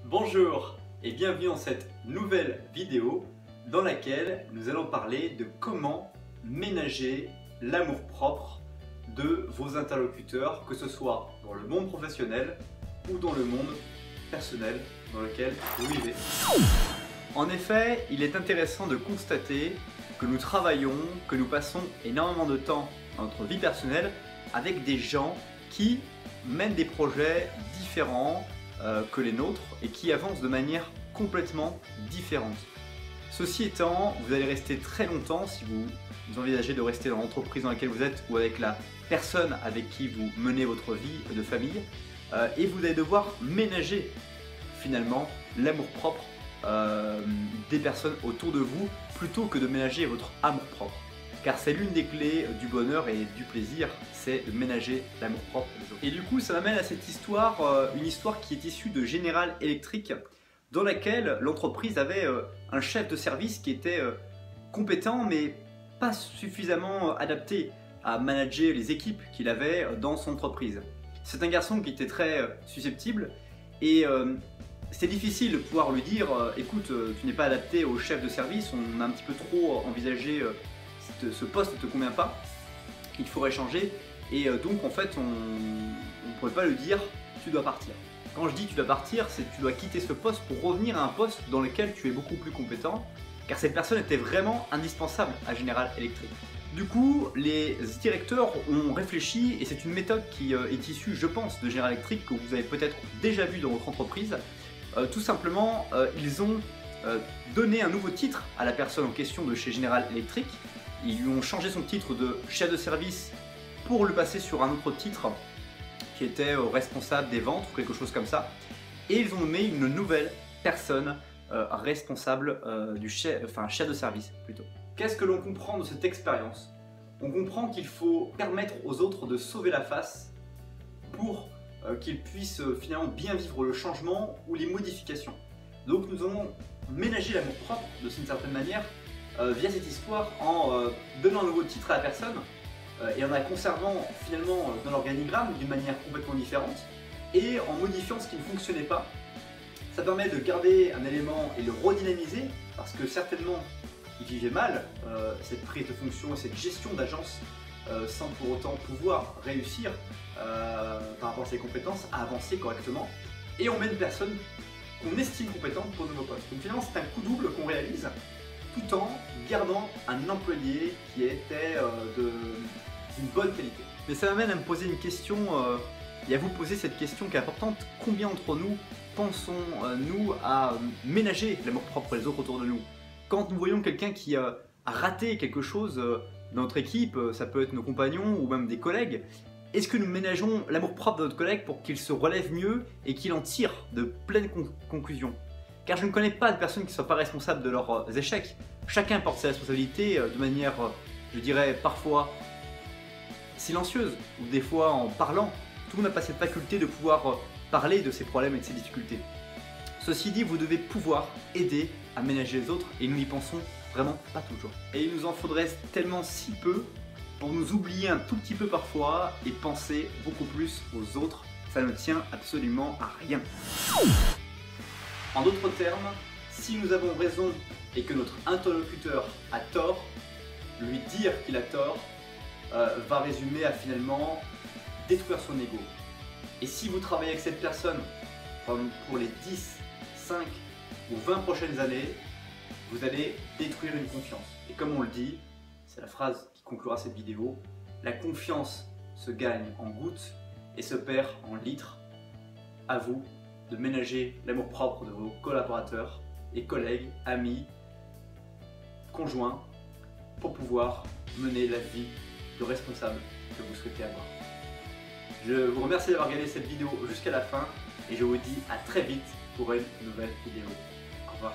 Bonjour et bienvenue dans cette nouvelle vidéo dans laquelle nous allons parler de comment ménager l'amour-propre de vos interlocuteurs, que ce soit dans le monde professionnel ou dans le monde personnel dans lequel vous vivez. En effet, il est intéressant de constater que nous travaillons, que nous passons énormément de temps dans notre vie personnelle avec des gens qui mènent des projets différents que les nôtres et qui avancent de manière complètement différente. Ceci étant, vous allez rester très longtemps si vous envisagez de rester dans l'entreprise dans laquelle vous êtes ou avec la personne avec qui vous menez votre vie de famille et vous allez devoir ménager finalement l'amour-propre des personnes autour de vous plutôt que de ménager votre amour-propre. Car c'est l'une des clés du bonheur et du plaisir, c'est de ménager l'amour-propre des autres. Et du coup, ça m'amène à cette histoire, une histoire qui est issue de General Electric, dans laquelle l'entreprise avait un chef de service qui était compétent, mais pas suffisamment adapté à manager les équipes qu'il avait dans son entreprise. C'est un garçon qui était très susceptible et c'était difficile de pouvoir lui dire écoute, tu n'es pas adapté au chef de service, on a un petit peu trop envisagé ce poste ne te convient pas, il faudrait changer, et donc en fait on ne pourrait pas lui dire tu dois partir. Quand je dis tu dois partir, c'est que tu dois quitter ce poste pour revenir à un poste dans lequel tu es beaucoup plus compétent, car cette personne était vraiment indispensable à General Electric. Du coup, les directeurs ont réfléchi, et c'est une méthode qui est issue, je pense, de General Electric, que vous avez peut-être déjà vu dans votre entreprise. Tout simplement, ils ont donné un nouveau titre à la personne en question de chez General Electric. Ils lui ont changé son titre de chef de service pour le passer sur un autre titre qui était responsable des ventes ou quelque chose comme ça. Et ils ont nommé une nouvelle personne responsable du chef de service plutôt. Qu'est-ce que l'on comprend de cette expérience? On comprend qu'il faut permettre aux autres de sauver la face pour qu'ils puissent finalement bien vivre le changement ou les modifications. Donc nous allons ménager l'amour propre de cette certaine manière via cette histoire en donnant un nouveau titre à la personne et en la conservant finalement dans l'organigramme d'une manière complètement différente et en modifiant ce qui ne fonctionnait pas. Ça permet de garder un élément et le redynamiser parce que certainement il vivait mal cette prise de fonction et cette gestion d'agence sans pour autant pouvoir réussir par rapport à ses compétences à avancer correctement, et on met une personne qu'on estime compétente pour le nouveau poste. Donc finalement c'est un coup double qu'on réalise tout en gardant un employé qui était d'une bonne qualité. Mais ça m'amène à me poser une question et à vous poser cette question qui est importante: combien d'entre nous pensons-nous à ménager l'amour-propre des autres autour de nous? Quand nous voyons quelqu'un qui a raté quelque chose dans notre équipe, ça peut être nos compagnons ou même des collègues, est-ce que nous ménageons l'amour-propre de notre collègue pour qu'il se relève mieux et qu'il en tire de pleines conclusions? Car je ne connais pas de personnes qui ne soient pas responsables de leurs échecs. Chacun porte ses responsabilités de manière, je dirais, parfois silencieuse ou des fois en parlant. Tout le monde n'a pas cette faculté de pouvoir parler de ses problèmes et de ses difficultés. Ceci dit, vous devez pouvoir aider à ménager les autres et nous n'y pensons vraiment pas toujours. Et il nous en faudrait tellement si peu pour nous oublier un tout petit peu parfois et penser beaucoup plus aux autres. Ça ne tient absolument à rien. En d'autres termes, si nous avons raison et que notre interlocuteur a tort, lui dire qu'il a tort va résumer à finalement détruire son ego. Et si vous travaillez avec cette personne pour les 10, 5 ou 20 prochaines années, vous allez détruire une confiance. Et comme on le dit, c'est la phrase qui conclura cette vidéo, la confiance se gagne en gouttes et se perd en litres. À vous de ménager l'amour-propre de vos collaborateurs et collègues, amis, conjoints, pour pouvoir mener la vie de responsable que vous souhaitez avoir. Je vous remercie d'avoir regardé cette vidéo jusqu'à la fin et je vous dis à très vite pour une nouvelle vidéo. Au revoir.